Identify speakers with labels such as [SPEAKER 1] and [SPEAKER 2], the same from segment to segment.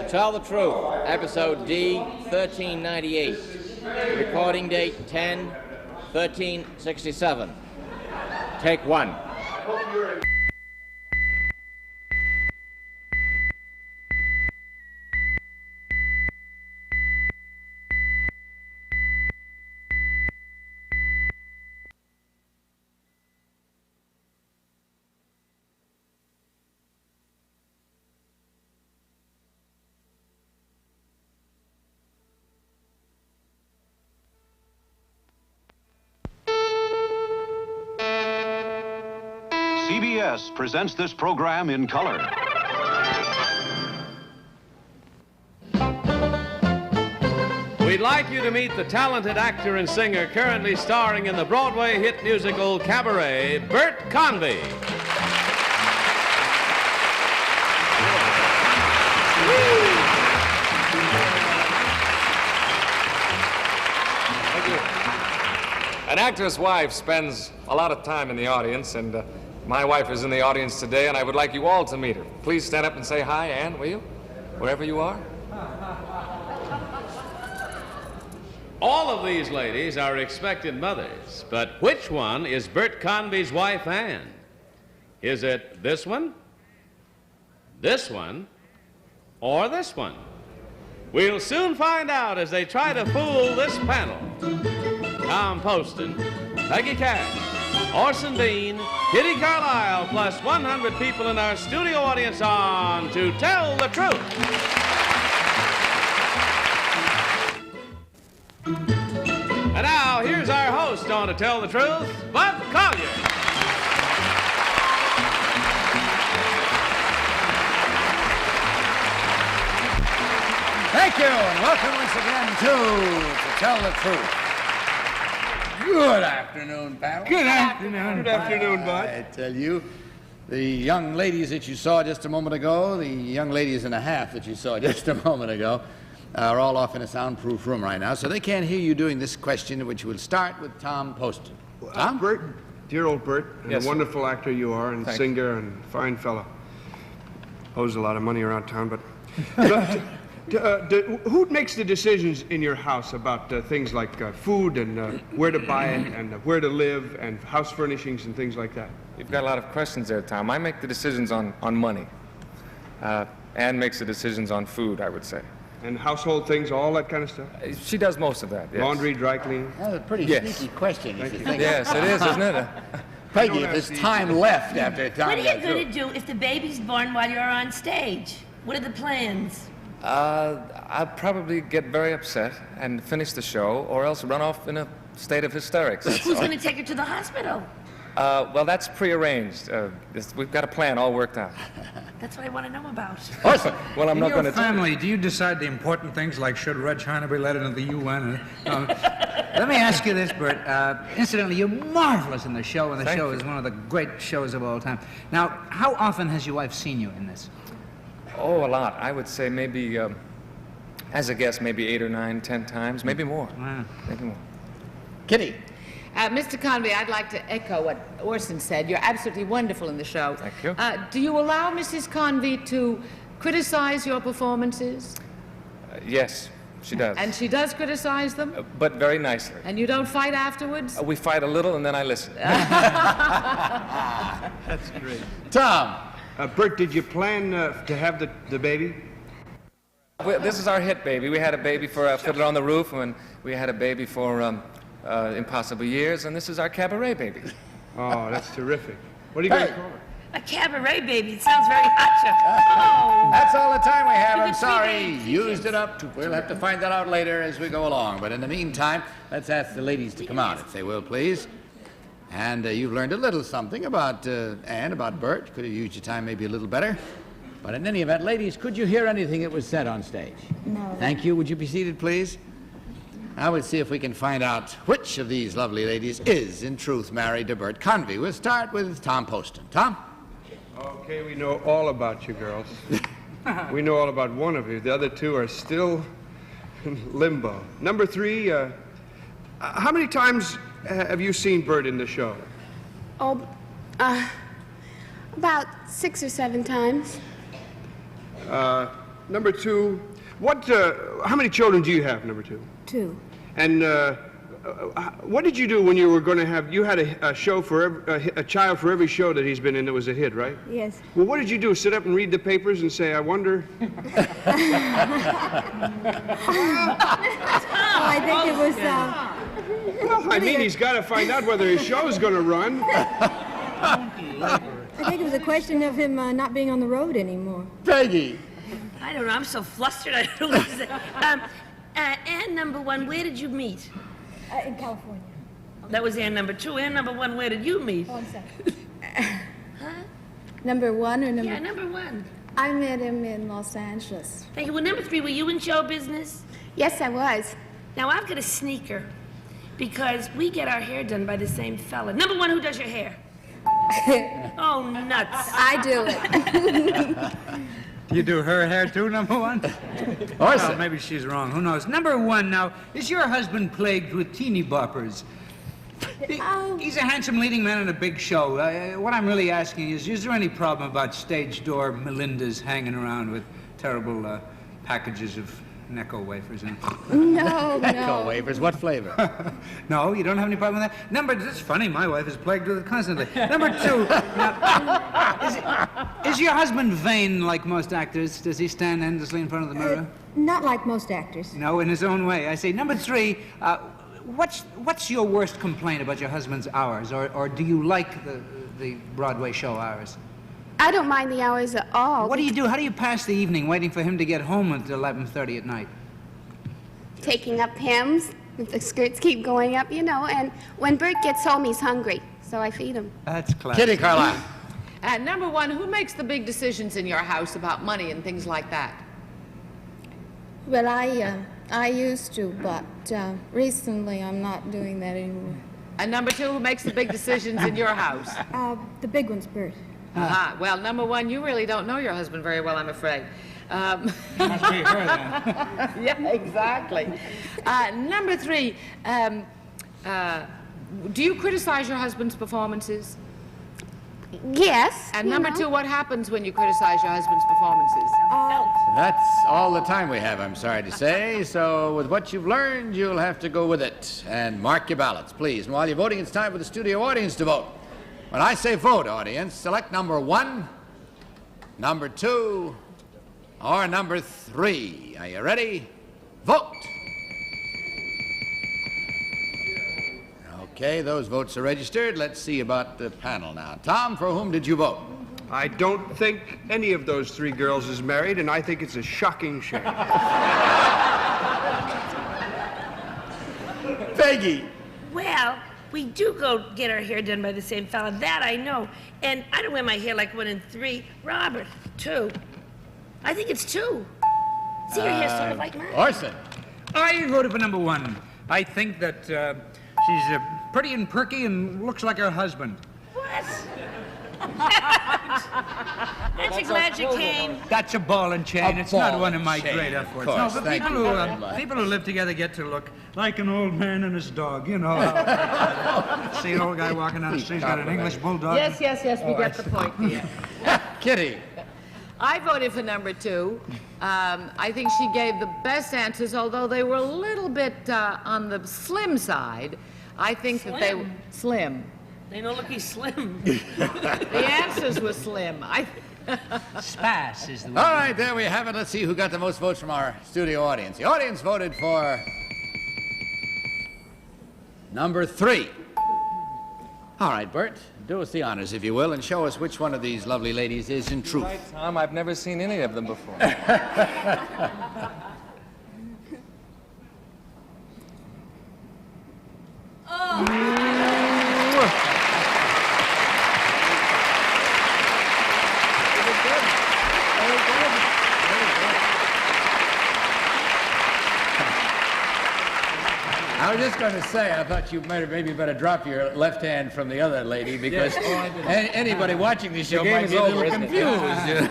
[SPEAKER 1] To Tell the Truth, episode D, 1398. Recording date 10/13/67. Take one.
[SPEAKER 2] CBS presents this program in color.
[SPEAKER 3] We'd like you to meet the talented actor and singer currently starring in the Broadway hit musical Cabaret, Bert Convy.
[SPEAKER 4] Thank you. An actor's wife spends a lot of time in the audience, and my wife is in the audience today, and I would like you all to meet her. Please stand up and say hi, Anne, will you? Wherever you are.
[SPEAKER 3] All of these ladies are expected mothers, but which one is Bert Convy's wife, Anne? Is it this one, or this one? We'll soon find out as they try to fool this panel. Tom Poston, Peggy Cass, Orson Bean, Kitty Carlisle, plus 100 people in our studio audience on To Tell the Truth. And now, here's our host on To Tell the Truth, Bud Collyer.
[SPEAKER 5] Thank you, and welcome once again to Tell the Truth. Good afternoon, panel.
[SPEAKER 6] Good afternoon.
[SPEAKER 5] Good afternoon, Bud. I tell you, the young ladies that you saw just a moment ago, the young ladies and a half that you saw just a moment ago, are all off in a soundproof room right now, so they can't hear you doing this question, which will start with Tom Poston. Tom?
[SPEAKER 6] Bert, dear old Bert, and
[SPEAKER 4] Yes,
[SPEAKER 6] a
[SPEAKER 4] sir.
[SPEAKER 6] wonderful actor you are, and
[SPEAKER 4] Thank
[SPEAKER 6] singer, and fine fellow. Owes a lot of money around town, but... who makes the decisions in your house about things like food and where to buy it and where to live and house furnishings and things like that?
[SPEAKER 4] You've got a lot of questions there, Tom. I make the decisions on money. Anne makes the decisions on food, I would say.
[SPEAKER 6] And household things, all that kind of stuff?
[SPEAKER 4] She does most of that, yes.
[SPEAKER 6] Laundry, dry cleaning?
[SPEAKER 5] That's a pretty
[SPEAKER 4] Yes.
[SPEAKER 5] sneaky question, if you think.
[SPEAKER 4] Yes, it is, isn't it?
[SPEAKER 5] Peggy, if there's time left after Tom
[SPEAKER 7] What are you
[SPEAKER 5] got
[SPEAKER 7] going to
[SPEAKER 5] through.
[SPEAKER 7] do if the baby's born while you're on stage? What are the plans?
[SPEAKER 4] I'll probably get very upset and finish the show, or else run off in a state of hysterics. That's
[SPEAKER 7] Who's
[SPEAKER 4] all.
[SPEAKER 7] going to take her to the hospital?
[SPEAKER 4] Well, that's prearranged. We've got a plan all worked out.
[SPEAKER 7] That's what I want to know about.
[SPEAKER 4] Well, I'm
[SPEAKER 8] In
[SPEAKER 4] not
[SPEAKER 8] your
[SPEAKER 4] going to...
[SPEAKER 8] family, do you decide the important things like should Reg Heiner be let into the UN? Let me ask you this, Bert. Incidentally, you're marvelous in the show, and the
[SPEAKER 4] Thank
[SPEAKER 8] show
[SPEAKER 4] you.
[SPEAKER 8] is one of the great shows of all time. Now, how often has your wife seen you in this?
[SPEAKER 4] Oh, a lot. I would say maybe, as a guess, maybe 8 or 9, 10 times, maybe more.
[SPEAKER 8] Wow.
[SPEAKER 4] Maybe more.
[SPEAKER 5] Kitty.
[SPEAKER 9] Mr. Convy, I'd like to echo what Orson said. You're absolutely wonderful in the show.
[SPEAKER 4] Thank you.
[SPEAKER 9] Do you allow Mrs. Convy to criticize your performances?
[SPEAKER 4] Yes, she does.
[SPEAKER 9] And she does criticize them?
[SPEAKER 4] But very nicely.
[SPEAKER 9] And you don't fight afterwards?
[SPEAKER 4] We fight a little and then I listen.
[SPEAKER 6] That's great.
[SPEAKER 5] Tom.
[SPEAKER 6] Bert, did you plan to have the baby?
[SPEAKER 4] Well, this is our hit baby. We had a baby for Fiddler on the Roof, and we had a baby for Impossible Years, and this is our cabaret baby.
[SPEAKER 6] Oh, that's terrific. What are you going to call her?
[SPEAKER 7] A cabaret baby. It sounds very hot.
[SPEAKER 5] That's all the time we have.
[SPEAKER 7] You
[SPEAKER 5] I'm
[SPEAKER 7] could
[SPEAKER 5] sorry.
[SPEAKER 7] tweet it.
[SPEAKER 5] Used it up. We'll have to find that out later as we go along. But in the meantime, let's ask the ladies to come out, if they will, please. And you've learned a little something about Anne, about Bert. Could have used your time maybe a little better. But in any event, ladies, could you hear anything that was said on stage?
[SPEAKER 7] No.
[SPEAKER 5] Thank you. Would you be seated, please? Now we'll see if we can find out which of these lovely ladies is, in truth, married to Bert Convy. We'll start with Tom Poston. Tom?
[SPEAKER 6] Okay, we know all about you girls. We know all about one of you. The other two are still in limbo. Number 3, how many times have you seen Bert in the show?
[SPEAKER 10] Oh, about 6 or 7 times.
[SPEAKER 6] Number two, how many children do you have, number two?
[SPEAKER 10] 2.
[SPEAKER 6] And what did you do when you were going to have, you had a show for a child for every show that he's been in that was a hit, right?
[SPEAKER 10] Yes.
[SPEAKER 6] Well, what did you do? Sit up and read the papers and say, I wonder?
[SPEAKER 10] I think it was,
[SPEAKER 6] Well, I mean, he's got to find out whether his show is going to run.
[SPEAKER 10] I think it was a question of him not being on the road anymore.
[SPEAKER 5] Peggy.
[SPEAKER 7] I don't know. I'm so flustered. I don't know what to say. And number 1, where did you meet?
[SPEAKER 10] In California.
[SPEAKER 7] That was and number 2. And number 1, where did you meet?
[SPEAKER 10] Oh, I'm sorry. Number 1 or number?
[SPEAKER 7] Yeah, number 1.
[SPEAKER 10] I met him in Los Angeles.
[SPEAKER 7] Thank you. Well, number 3, were you in show business?
[SPEAKER 10] Yes, I was.
[SPEAKER 7] Now, I've got a sneaker because we get our hair done by the same fella. Number 1, who does your hair? Oh, nuts.
[SPEAKER 10] I do it.
[SPEAKER 8] You do her hair too, number 1? Well, maybe she's wrong. Who knows? Number 1 now, is your husband plagued with teeny boppers? He's a handsome leading man in a big show. What I'm really asking is there any problem about stage door Melindas hanging around with terrible packages of Necco wafers in?
[SPEAKER 10] No,
[SPEAKER 5] Necco wafers, what flavor?
[SPEAKER 8] No, you don't have any problem with that? That's funny, my wife is plagued with it constantly. Number 2, is your husband vain like most actors? Does he stand endlessly in front of the mirror?
[SPEAKER 10] Not like most actors.
[SPEAKER 8] No, in his own way. I say, number 3, what's your worst complaint about your husband's hours? Or do you like the Broadway show hours?
[SPEAKER 11] I don't mind the hours at all.
[SPEAKER 8] What do you do? How do you pass the evening waiting for him to get home at 11:30 at night?
[SPEAKER 11] Taking up hymns, if the skirts keep going up, and when Bert gets home, he's hungry, so I feed him.
[SPEAKER 8] That's classic.
[SPEAKER 5] Kitty Carlisle.
[SPEAKER 9] Number 1, who makes the big decisions in your house about money and things like that?
[SPEAKER 10] Well, I used to, but recently I'm not doing that anymore.
[SPEAKER 9] And number 2, who makes the big decisions in your house?
[SPEAKER 10] The big one's Bert.
[SPEAKER 9] Uh-huh. Well, number 1, you really don't know your husband very well, I'm afraid.
[SPEAKER 8] Must be her then.
[SPEAKER 9] Yeah, exactly. Number 3, do you criticize your husband's performances?
[SPEAKER 11] Yes.
[SPEAKER 9] And number 2, what happens when you criticize your husband's performances?
[SPEAKER 5] That's all the time we have, I'm sorry to say. So with what you've learned, you'll have to go with it. And mark your ballots, please. And while you're voting, it's time for the studio audience to vote. When I say vote, audience, select number 1, number 2, or number 3. Are you ready? Vote! Okay, those votes are registered. Let's see about the panel now. Tom, for whom did you vote?
[SPEAKER 6] I don't think any of those 3 girls is married, and I think it's a shocking shame.
[SPEAKER 5] Peggy!
[SPEAKER 7] Well, we do go get our hair done by the same fella. That I know. And I don't wear my hair like 1 in 3. Robert, 2. I think it's 2. See, your hair's sort of like mine.
[SPEAKER 5] Orson.
[SPEAKER 8] I voted for number 1. I think that she's pretty and perky and looks like her husband.
[SPEAKER 7] What? Aren't you glad you came?
[SPEAKER 8] That's a ball and chain. It's not one of my great efforts.
[SPEAKER 5] Of course,
[SPEAKER 8] No, but people who live together get to look like an old man and his dog. See an old guy walking down the street, he's got an English bulldog.
[SPEAKER 9] Yes, we get the point, dear.
[SPEAKER 5] Kitty.
[SPEAKER 9] I voted for number 2. I think she gave the best answers, although they were a little bit on the slim side. I think that they were slim.
[SPEAKER 7] They don't look slim.
[SPEAKER 9] The answers were slim.
[SPEAKER 8] Spas is the one.
[SPEAKER 5] All right, there we have it. Let's see who got the most votes from our studio audience. The audience voted for number 3. All right, Bert, do us the honors, if you will, and show us which one of these lovely ladies is in truth.
[SPEAKER 4] Right, Tom, I've never seen any of them before.
[SPEAKER 5] I was just going to say, I thought you might have maybe better drop your left hand from the other lady because anybody watching this show might be a little confused.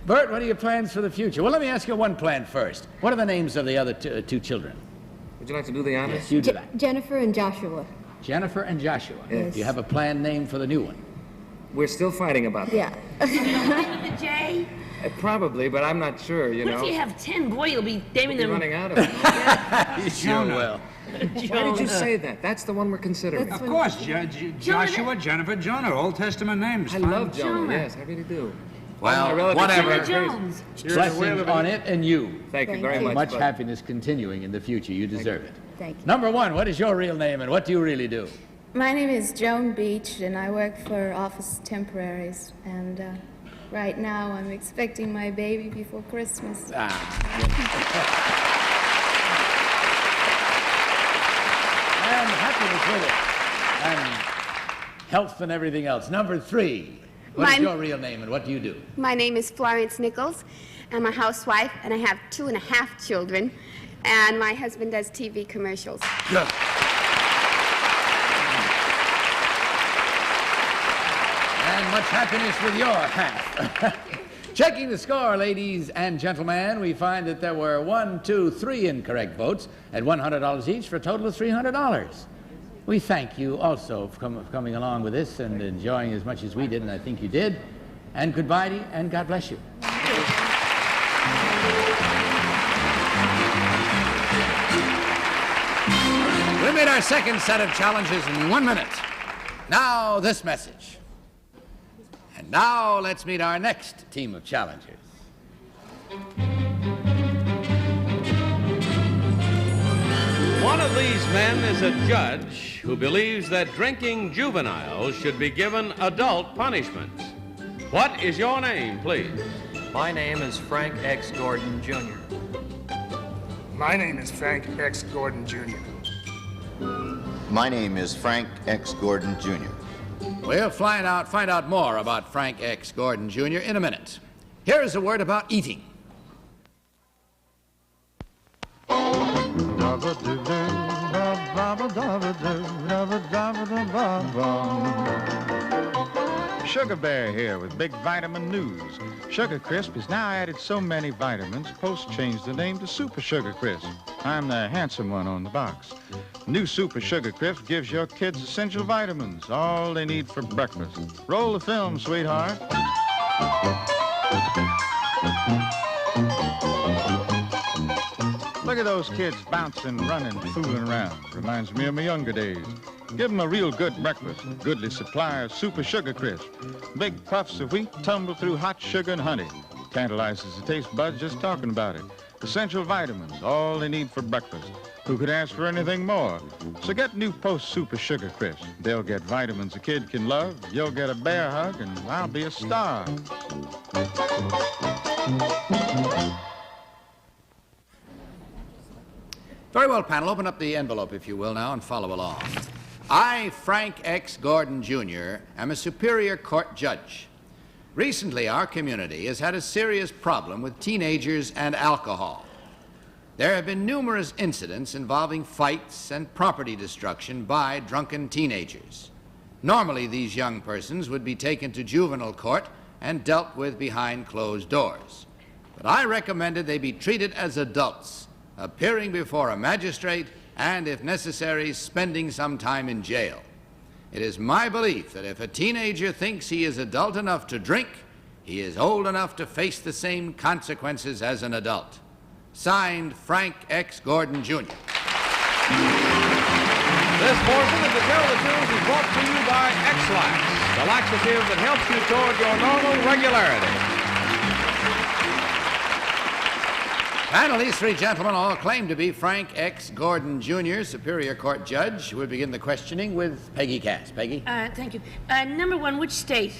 [SPEAKER 5] Bert, what are your plans for the future? Well, let me ask you one plan first. What are the names of the other 2 children?
[SPEAKER 4] Would you like to do the honors?
[SPEAKER 5] Yes, you do that.
[SPEAKER 10] Jennifer and Joshua.
[SPEAKER 5] Jennifer and Joshua.
[SPEAKER 10] Yes.
[SPEAKER 5] Do you have a planned name for the new one?
[SPEAKER 4] We're still fighting about that.
[SPEAKER 10] Yeah.
[SPEAKER 7] With a J?
[SPEAKER 4] Probably, but I'm not sure, you
[SPEAKER 7] What
[SPEAKER 4] know.
[SPEAKER 7] if you have 10? Boy, you'll be naming
[SPEAKER 4] You're
[SPEAKER 7] them.
[SPEAKER 4] running out of it.
[SPEAKER 5] You sure will.
[SPEAKER 4] Why did you say that? That's the one we're considering.
[SPEAKER 8] Of course, Joshua, Jennifer, Jonah, Old Testament names.
[SPEAKER 4] I love Jonah, yes, I really do.
[SPEAKER 5] Well, whatever.
[SPEAKER 7] Jones.
[SPEAKER 5] Blessings on it and you.
[SPEAKER 4] Thank you very much.
[SPEAKER 5] Much
[SPEAKER 4] bud.
[SPEAKER 5] happiness continuing in the future. You deserve it.
[SPEAKER 10] Thank you.
[SPEAKER 5] Number one, what is your real name and what do you really do?
[SPEAKER 10] My name is Joan Beach, and I work for Office Temporaries. And right now, I'm expecting my baby before Christmas.
[SPEAKER 5] And happiness with it. And health and everything else. Number three, what is your real name and what do you do?
[SPEAKER 11] My name is Florence Nichols. I'm a housewife, and I have 2.5 children. And my husband does TV commercials.
[SPEAKER 5] Good. And much happiness with your half. Checking the score, ladies and gentlemen, we find that there were 1, 2, 3 incorrect votes at $100 each for a total of $300. We thank you also for coming along with this and enjoying as much as we did, and I think you did. And goodbye to you, and God bless you. We made our second set of challenges in 1 minute. Now, this message. And now, let's meet our next team of challengers.
[SPEAKER 3] One of these men is a judge who believes that drinking juveniles should be given adult punishments. What is your name, please?
[SPEAKER 12] My name is Frank X. Gordon, Jr.
[SPEAKER 13] My name is Frank X. Gordon, Jr.
[SPEAKER 14] My name is Frank X. Gordon, Jr.
[SPEAKER 5] We'll find out more about Frank X. Gordon, Jr. in a minute. Here's a word about eating.
[SPEAKER 15] Sugar Bear here with big vitamin news. Sugar Crisp has now added so many vitamins, Post changed the name to Super Sugar Crisp. I'm the handsome one on the box. New Super Sugar Crisp gives your kids essential vitamins, all they need for breakfast. Roll the film, sweetheart. Look at those kids bouncing, running, fooling around. Reminds me of my younger days. Give them a real good breakfast. Goodly supply of Super Sugar Crisp. Big puffs of wheat tumble through hot sugar and honey. Tantalizes the taste buds just talking about it. Essential vitamins, all they need for breakfast. Who could ask for anything more? So get new Post Super Sugar Crisp. They'll get vitamins a kid can love. You'll get a bear hug, and I'll be a star.
[SPEAKER 5] Very well, panel. Open up the envelope, if you will, now, and follow along. I, Frank X. Gordon, Jr., am a Superior Court judge. Recently, our community has had a serious problem with teenagers and alcohol. There have been numerous incidents involving fights and property destruction by drunken teenagers. Normally, these young persons would be taken to juvenile court and dealt with behind closed doors. But I recommended they be treated as adults, appearing before a magistrate and, if necessary, spending some time in jail. It is my belief that if a teenager thinks he is adult enough to drink, he is old enough to face the same consequences as an adult. Signed, Frank X. Gordon, Jr.
[SPEAKER 3] This portion of the Tell the Truth is brought to you by X-Lax, the laxative that helps you toward your normal regularity.
[SPEAKER 5] Panel, these three gentlemen all claim to be Frank X. Gordon, Jr., Superior Court Judge. We'll begin the questioning with Peggy Cass. Peggy?
[SPEAKER 7] Thank you. Number 1, which state?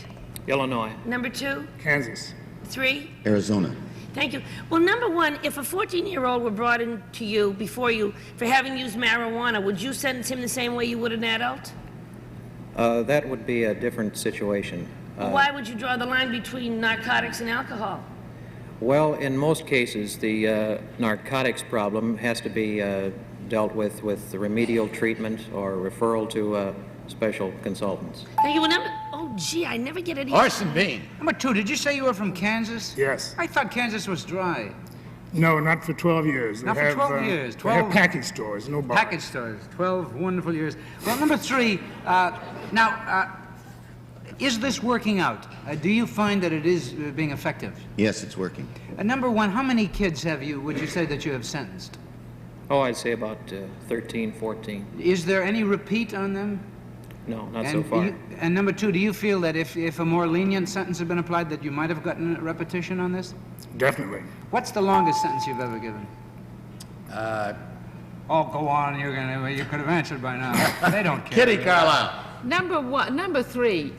[SPEAKER 12] Illinois.
[SPEAKER 7] Number 2?
[SPEAKER 13] Kansas.
[SPEAKER 7] 3?
[SPEAKER 14] Arizona.
[SPEAKER 7] Thank you. Well, number 1, if a 14-year-old were brought in to you, before you, for having used marijuana, would you sentence him the same way you would an adult?
[SPEAKER 12] That would be a different situation.
[SPEAKER 7] Why would you draw the line between narcotics and alcohol?
[SPEAKER 12] Well, in most cases, the narcotics problem has to be dealt with the remedial treatment or referral to special consultants.
[SPEAKER 7] Thank you. Well, oh, gee, I never get it.
[SPEAKER 5] Orson Bean.
[SPEAKER 8] Number 2, did you say you were from Kansas?
[SPEAKER 13] Yes.
[SPEAKER 8] I thought Kansas was dry.
[SPEAKER 13] No, not for 12 years.
[SPEAKER 8] Not for 12 years.
[SPEAKER 13] 12 they have package stores, no bars.
[SPEAKER 8] Package stores, 12 wonderful years. Well, number 3, now, Is this working out? Do you find that it is being effective?
[SPEAKER 14] Yes, it's working.
[SPEAKER 8] Number one, how many kids would you say that you have sentenced?
[SPEAKER 12] Oh, I'd say about 13, 14.
[SPEAKER 8] Is there any repeat on them?
[SPEAKER 12] No, not so far.
[SPEAKER 8] And number two, do you feel that if a more lenient sentence had been applied, that you might have gotten a repetition on this?
[SPEAKER 13] Definitely.
[SPEAKER 8] What's the longest sentence you've ever given? Oh, go on. You could have answered by now. They don't care.
[SPEAKER 5] Kitty Carlisle.
[SPEAKER 9] Number three.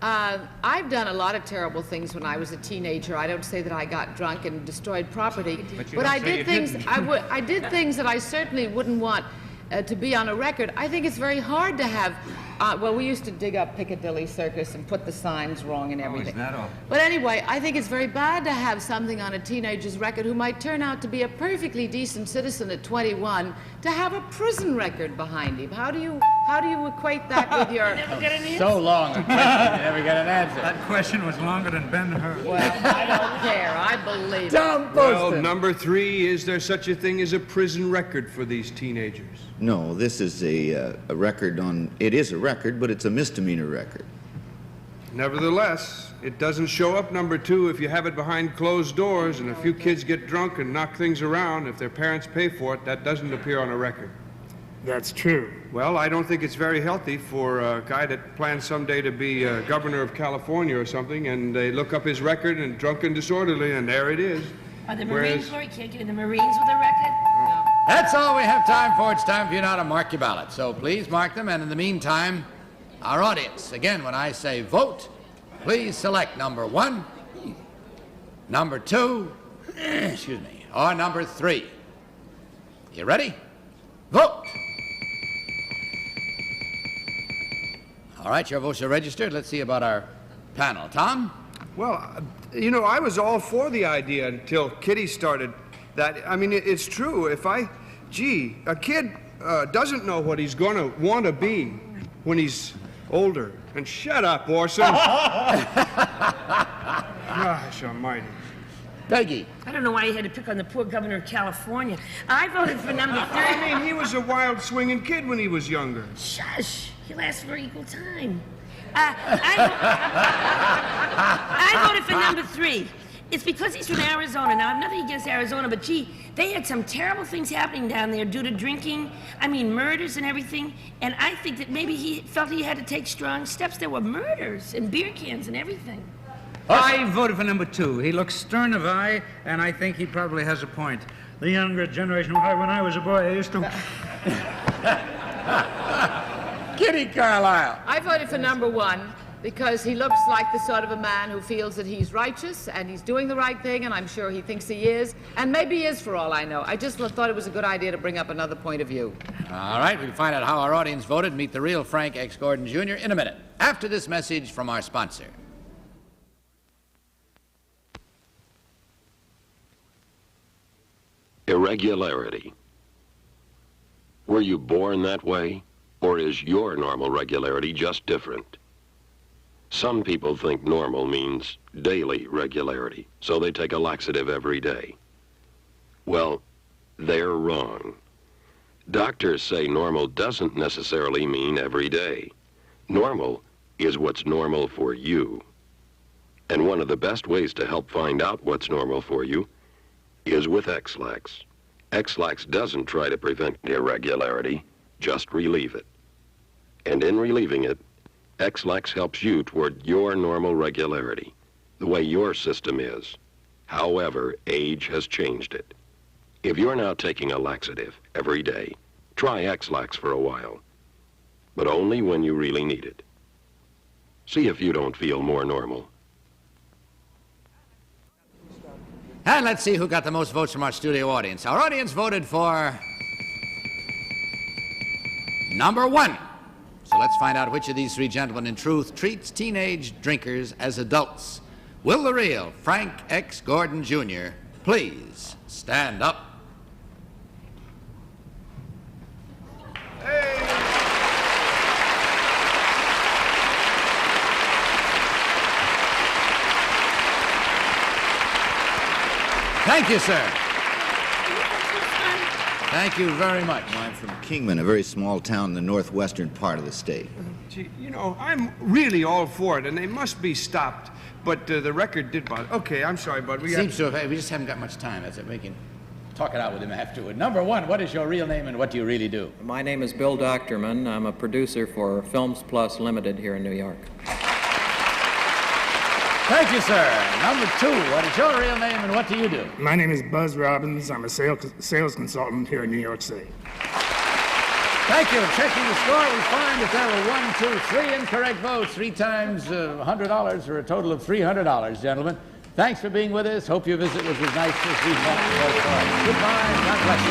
[SPEAKER 9] I've done a lot of terrible things when I was a teenager. I don't say that I got drunk and destroyed property, but I did things. I did things that I certainly wouldn't want to be on a record. I think it's very hard to have. Well, we used to dig up Piccadilly Circus and put the signs wrong and everything.
[SPEAKER 8] Is that all?
[SPEAKER 9] But anyway, I think it's very bad to have something on a teenager's record who might turn out to be a perfectly decent citizen at 21 to have a prison record behind him. How do you equate that with your?
[SPEAKER 5] So long a question, you never get an answer.
[SPEAKER 8] That question was longer than Ben-Hur.
[SPEAKER 9] Well, I don't care. I believe
[SPEAKER 5] Tom
[SPEAKER 6] Well,
[SPEAKER 5] Poston.
[SPEAKER 6] number 3, is there such a thing as a prison record for these teenagers?
[SPEAKER 14] No, this is a record on, it is a record, but it's a misdemeanor record.
[SPEAKER 6] Nevertheless, it doesn't show up, number 2, if you have it behind closed doors and a few kids get drunk and knock things around. If their parents pay for it, that doesn't appear on a record.
[SPEAKER 13] That's true.
[SPEAKER 6] Well, I don't think it's very healthy for a guy that plans someday to be governor of California or something, and they look up his record and drunk and disorderly, and there it is.
[SPEAKER 7] Are the Marines, Lord? Can't get in the Marines with a record? No.
[SPEAKER 5] That's all we have time for. It's time for you now to mark your ballot. So please mark them, and in the meantime, our audience, again, when I say vote, please select number 1, number 2, excuse me, or number 3. You ready? Vote! All right, your votes are registered. Let's see about our panel. Tom?
[SPEAKER 6] Well, you know, I was all for the idea until Kitty started that. I mean, it's true. If a kid doesn't know what he's going to want to be when he's older. And shut up, Orson. Gosh almighty.
[SPEAKER 5] Peggy.
[SPEAKER 7] I don't know why you had to pick on the poor governor of California. I voted for number 3.
[SPEAKER 6] I mean, he was a wild swinging kid when he was younger.
[SPEAKER 7] Shush. He'll ask for equal time. I voted for number 3. It's because he's from Arizona. Now, I have nothing against Arizona, but gee, they had some terrible things happening down there due to drinking. I mean, murders and everything. And I think that maybe he felt he had to take strong steps. There were murders and beer cans and everything.
[SPEAKER 8] I voted for number 2. He looks stern of eye, and I think he probably has a point. The younger generation, when I was a boy, I used to...
[SPEAKER 5] Kitty Carlisle.
[SPEAKER 9] I voted for number 1 because he looks like the sort of a man who feels that he's righteous and he's doing the right thing, and I'm sure he thinks he is, and maybe he is for all I know. I just thought it was a good idea to bring up another point of view.
[SPEAKER 5] All right, we'll find out how our audience voted. Meet the real Frank X. Gordon Jr. in a minute, after this message from our sponsor.
[SPEAKER 16] Irregularity. Were you born that way, or is your normal regularity just different? Some people think normal means daily regularity, so they take a laxative every day. Well, they're wrong. Doctors say normal doesn't necessarily mean every day. Normal is what's normal for you. And one of the best ways to help find out what's normal for you is with X-Lax. X-Lax doesn't try to prevent irregularity, just relieve it. And in relieving it, X-Lax helps you toward your normal regularity, the way your system is. However, age has changed it. If you're now taking a laxative every day, try X-Lax for a while, but only when you really need it. See if you don't feel more normal.
[SPEAKER 5] And let's see who got the most votes from our studio audience. Our audience voted for number 1. So let's find out which of these 3 gentlemen in truth treats teenage drinkers as adults. Will the real Frank X. Gordon Jr. please stand up? Thank you, sir. Thank you very much.
[SPEAKER 14] I'm from Kingman, a very small town in the northwestern part of the state.
[SPEAKER 6] Gee, you know, I'm really all for it, and they must be stopped. But the record did bother. Okay, I'm sorry, bud.
[SPEAKER 5] We just haven't got much time. That's it. We can talk it out with him afterward. Number one, what is your real name and what do you really do?
[SPEAKER 12] My name is Bill Doctorman. I'm a producer for Films Plus Limited here in New York.
[SPEAKER 5] Thank you, sir. Number two, what is your real name and what do you do?
[SPEAKER 13] My name is Buzz Robbins. I'm a sales consultant here in New York City.
[SPEAKER 5] Thank you. Checking the score, we find that there were 1, 2, 3 incorrect votes. 3 times $100 for a total of $300, gentlemen. Thanks for being with us. Hope your visit was as nice as we thought it was for us. Goodbye. God bless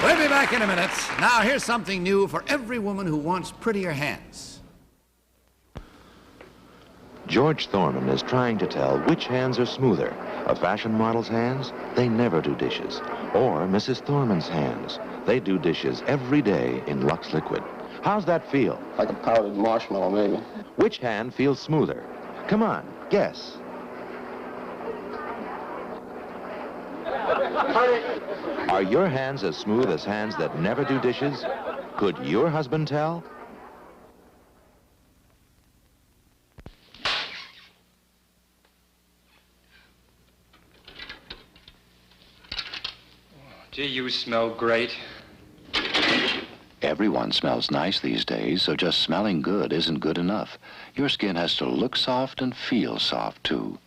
[SPEAKER 5] you. We'll be back in a minute. Now, here's something new for every woman who wants prettier hands.
[SPEAKER 17] George Thorman is trying to tell which hands are smoother. A fashion model's hands, they never do dishes. Or Mrs. Thorman's hands. They do dishes every day in Lux Liquid. How's that feel?
[SPEAKER 18] Like a powdered marshmallow, maybe.
[SPEAKER 17] Which hand feels smoother? Come on, guess. Are your hands as smooth as hands that never do dishes? Could your husband tell?
[SPEAKER 18] Gee, you smell great.
[SPEAKER 19] Everyone smells nice these days, so just smelling good isn't good enough. Your skin has to look soft and feel soft, too.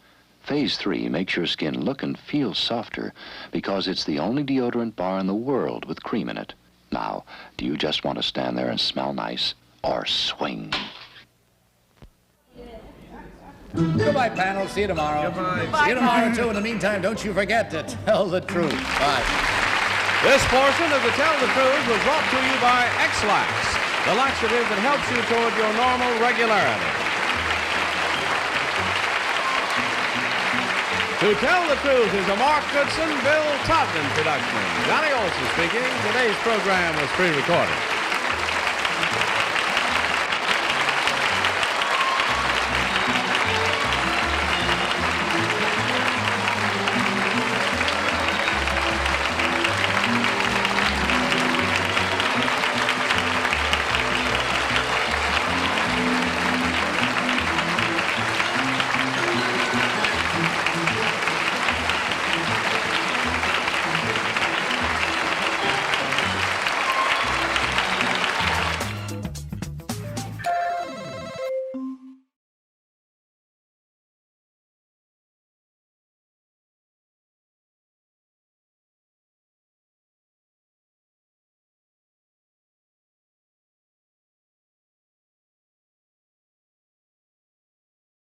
[SPEAKER 19] Phase 3 makes your skin look and feel softer because it's the only deodorant bar in the world with cream in it. Now, do you just want to stand there and smell nice or swing?
[SPEAKER 5] Goodbye, panel. See you tomorrow.
[SPEAKER 6] Goodbye.
[SPEAKER 5] See you tomorrow, too. In the meantime, don't you forget to tell the truth. Bye.
[SPEAKER 3] This portion of the Tell the Truth was brought to you by X-Lax, the laxative that helps you toward your normal regularity. To Tell the Truth is a Mark Goodson, Bill Todman production. Johnny Olson speaking. Today's program was pre-recorded.